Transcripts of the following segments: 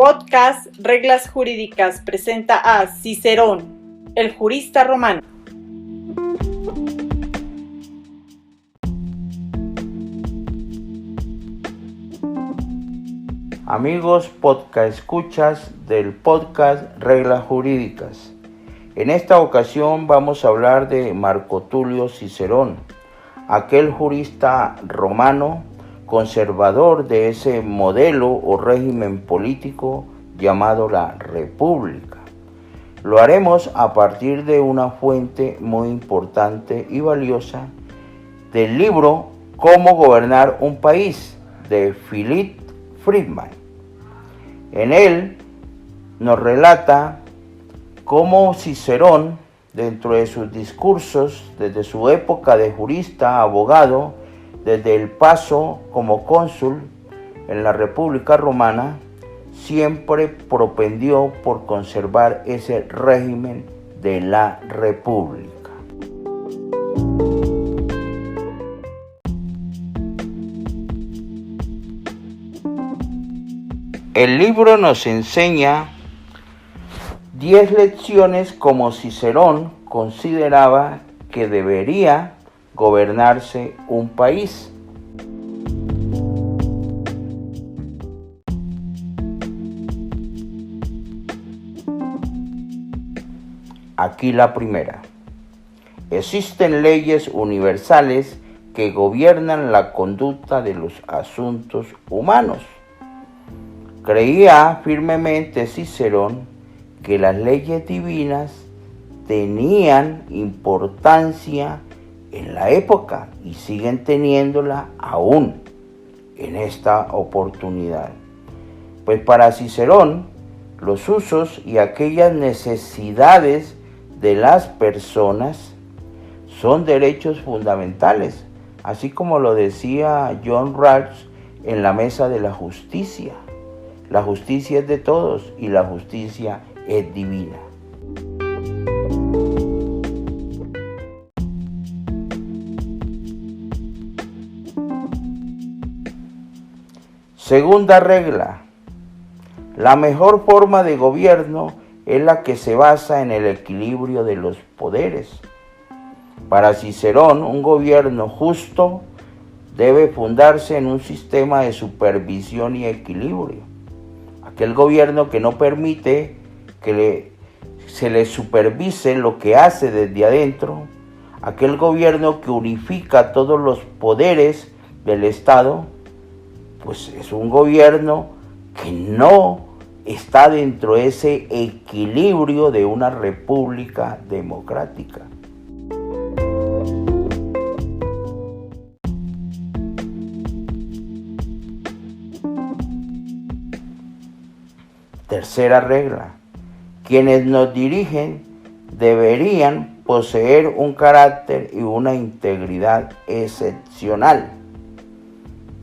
Podcast Reglas Jurídicas presenta a Cicerón, el jurista romano. Amigos podcast escuchas del podcast Reglas Jurídicas. En esta ocasión vamos a hablar de Marco Tulio Cicerón, aquel jurista romano conservador de ese modelo o régimen político llamado la República. Lo haremos a partir de una fuente muy importante y valiosa del libro Cómo gobernar un país de Philip Friedman. En él nos relata cómo Cicerón, dentro de sus discursos, desde su época de jurista, abogado, desde el paso como cónsul en la República Romana, siempre propendió por conservar ese régimen de la República. El libro nos enseña 10 lecciones como Cicerón consideraba que debería gobernarse un país. Aquí la primera. Existen leyes universales que gobiernan la conducta de los asuntos humanos. Creía firmemente Cicerón que las leyes divinas tenían importancia en la época y siguen teniéndola aún en esta oportunidad. Pues para Cicerón, los usos y aquellas necesidades de las personas son derechos fundamentales, así como lo decía John Rawls en la mesa de la justicia. La justicia es de todos y la justicia es divina. Segunda regla. La mejor forma de gobierno es la que se basa en el equilibrio de los poderes. Para Cicerón, un gobierno justo debe fundarse en un sistema de supervisión y equilibrio. Aquel gobierno que no permite que se le supervise lo que hace desde adentro, aquel gobierno que unifica todos los poderes del Estado, pues es un gobierno que no está dentro de ese equilibrio de una república democrática. Tercera regla. Quienes nos dirigen deberían poseer un carácter y una integridad excepcional.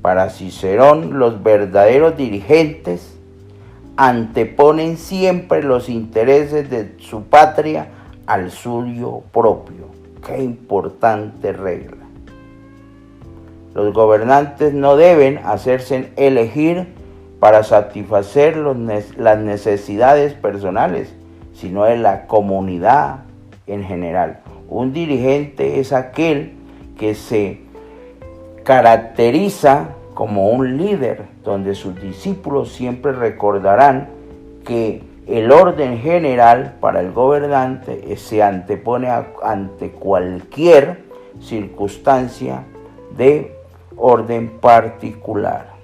Para Cicerón, los verdaderos dirigentes anteponen siempre los intereses de su patria al suyo propio. Qué importante regla. Los gobernantes no deben hacerse elegir para satisfacer las necesidades personales, sino de la comunidad en general. Un dirigente es aquel que se caracteriza como un líder, donde sus discípulos siempre recordarán que el orden general para el gobernante se antepone ante cualquier circunstancia de orden particular.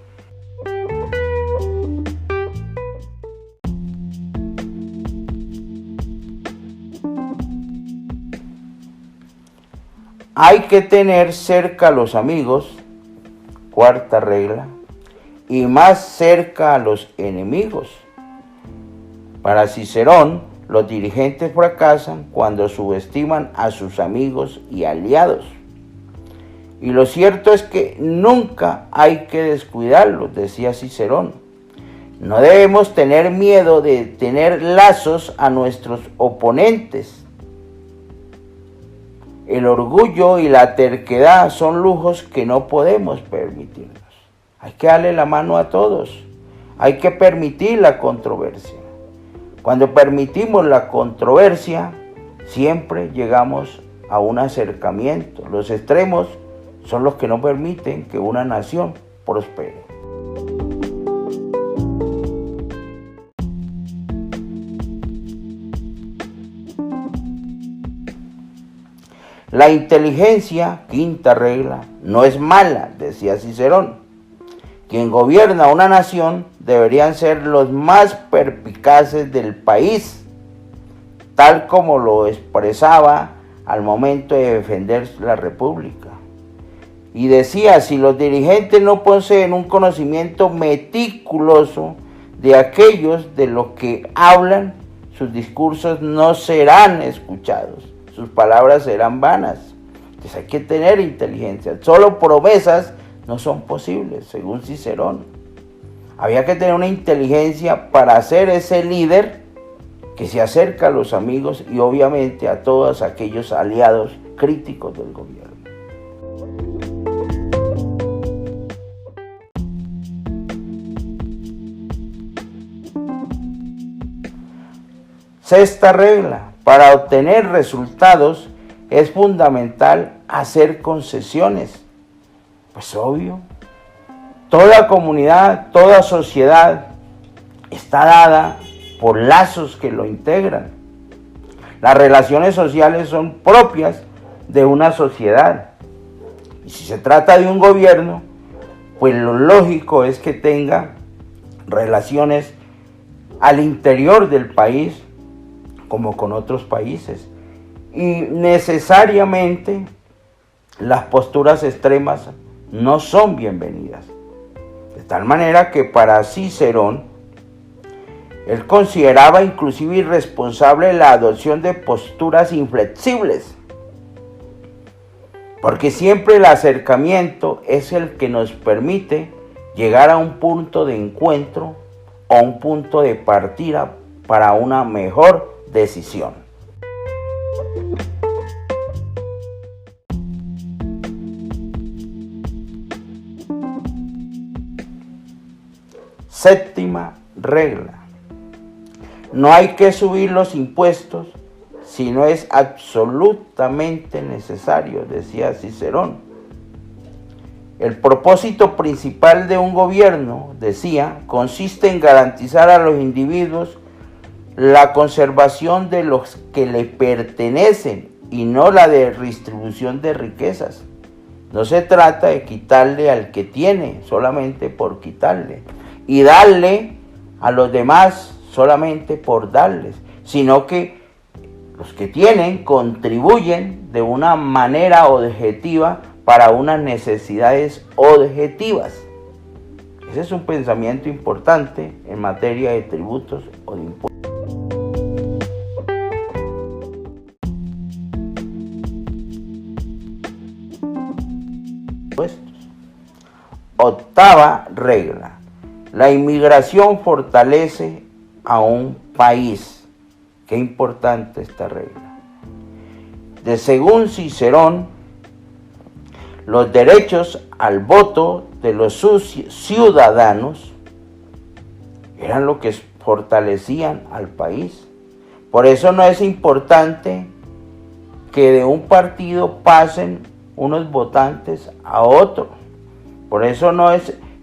Hay que tener cerca a los amigos, cuarta regla, y más cerca a los enemigos. Para Cicerón, los dirigentes fracasan cuando subestiman a sus amigos y aliados. Y lo cierto es que nunca hay que descuidarlos, decía Cicerón. No debemos tener miedo de tener lazos a nuestros oponentes. El orgullo y la terquedad son lujos que no podemos permitirnos. Hay que darle la mano a todos. hay que permitir la controversia. Cuando permitimos la controversia, siempre llegamos a un acercamiento. Los extremos son los que no permiten que una nación prospere. La inteligencia, quinta regla, no es mala, decía Cicerón. Quien gobierna una nación deberían ser los más perspicaces del país, tal como lo expresaba al momento de defender la república. Y decía, si los dirigentes no poseen un conocimiento meticuloso de aquellos de los que hablan, sus discursos no serán escuchados. Sus palabras serán vanas. Entonces hay que tener inteligencia. Solo promesas no son posibles, según Cicerón. Había que tener una inteligencia para ser ese líder que se acerca a los amigos y obviamente a todos aquellos aliados críticos del gobierno. Sexta regla. Para obtener resultados es fundamental hacer concesiones. Pues obvio, toda comunidad, toda sociedad está dada por lazos que lo integran. Las relaciones sociales son propias de una sociedad. Y si se trata de un gobierno, pues lo lógico es que tenga relaciones al interior del país como con otros países. Y necesariamente las posturas extremas no son bienvenidas. De tal manera que para Cicerón, él consideraba inclusive irresponsable la adopción de posturas inflexibles. Porque siempre el acercamiento es el que nos permite llegar a un punto de encuentro o un punto de partida para una mejor decisión. Séptima regla. No hay que subir los impuestos si no es absolutamente necesario, decía Cicerón. El propósito principal de un gobierno, decía, consiste en garantizar a los individuos la conservación de los que le pertenecen y no la de redistribución de riquezas. No se trata de quitarle al que tiene solamente por quitarle y darle a los demás solamente por darles, sino que los que tienen contribuyen de una manera objetiva para unas necesidades objetivas. Ese es un pensamiento importante en materia de tributos o de impuestos. Octava regla. La inmigración fortalece a un país. Qué importante esta regla. Según Cicerón, los derechos al voto de los ciudadanos eran lo que fortalecían al país. Por eso no es importante que de un partido pasen unos votantes a otro. Por eso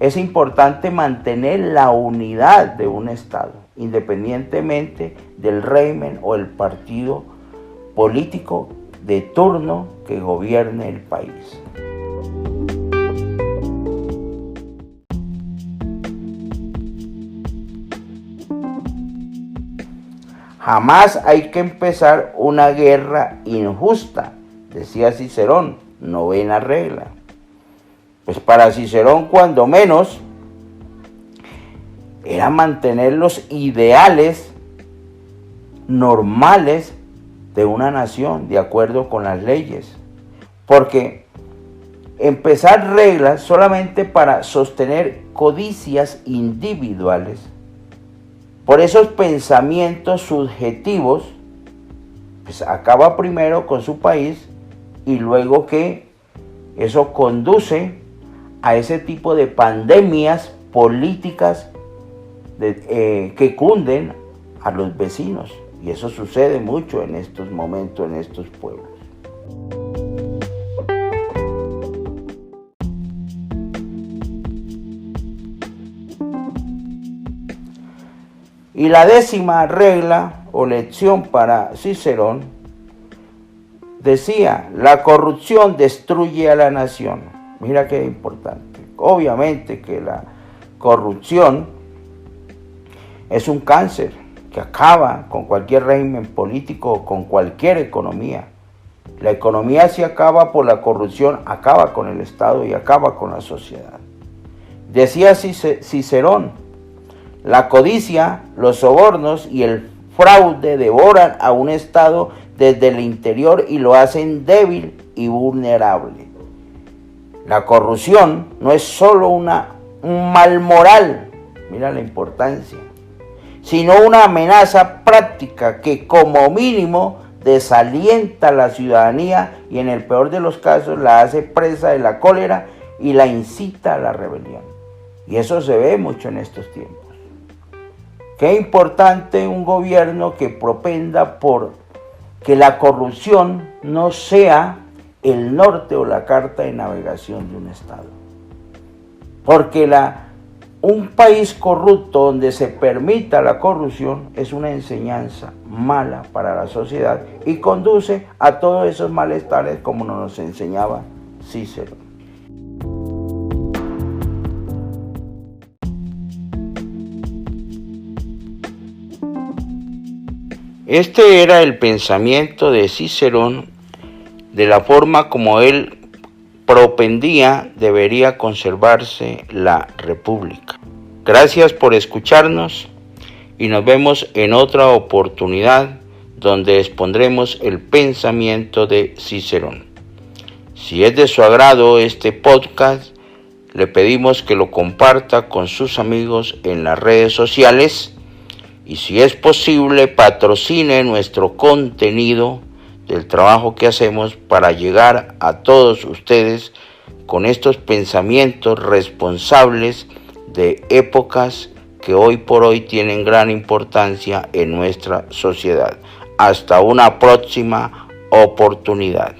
es importante mantener la unidad de un Estado, independientemente del régimen o el partido político de turno que gobierne el país. Jamás hay que empezar una guerra injusta, decía Cicerón, novena regla. Pues para Cicerón, cuando menos, era mantener los ideales normales de una nación, de acuerdo con las leyes. Porque empezar reglas solamente para sostener codicias individuales, por esos pensamientos subjetivos, pues acaba primero con su país y luego que eso conduce a ese tipo de pandemias políticas que cunden a los vecinos. Y eso sucede mucho en estos momentos, en estos pueblos. Y la 10ª regla o lección para Cicerón decía: la corrupción destruye a la nación. Mira qué importante. Obviamente que la corrupción es un cáncer que acaba con cualquier régimen político o con cualquier economía. La economía, si acaba por la corrupción, acaba con el Estado y acaba con la sociedad. Decía Cicerón: la codicia, los sobornos y el fraude devoran a un Estado desde el interior y lo hacen débil y vulnerable. La corrupción no es solo un mal moral, mira la importancia, sino una amenaza práctica que como mínimo desalienta a la ciudadanía y en el peor de los casos la hace presa de la cólera y la incita a la rebelión. Y eso se ve mucho en estos tiempos. Qué importante un gobierno que propenda por que la corrupción no sea el norte o la carta de navegación de un Estado. Porque un país corrupto donde se permita la corrupción es una enseñanza mala para la sociedad y conduce a todos esos malestares como nos enseñaba Cícero. Este era el pensamiento de Cicerón, de la forma como él propendía debería conservarse la república. Gracias por escucharnos y nos vemos en otra oportunidad donde expondremos el pensamiento de Cicerón. Si es de su agrado este podcast, le pedimos que lo comparta con sus amigos en las redes sociales y si es posible patrocine nuestro contenido del trabajo que hacemos para llegar a todos ustedes con estos pensamientos responsables de épocas que hoy por hoy tienen gran importancia en nuestra sociedad. Hasta una próxima oportunidad.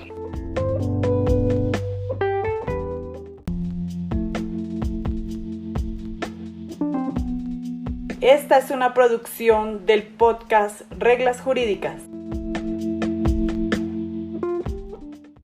Esta es una producción del podcast Reglas Jurídicas.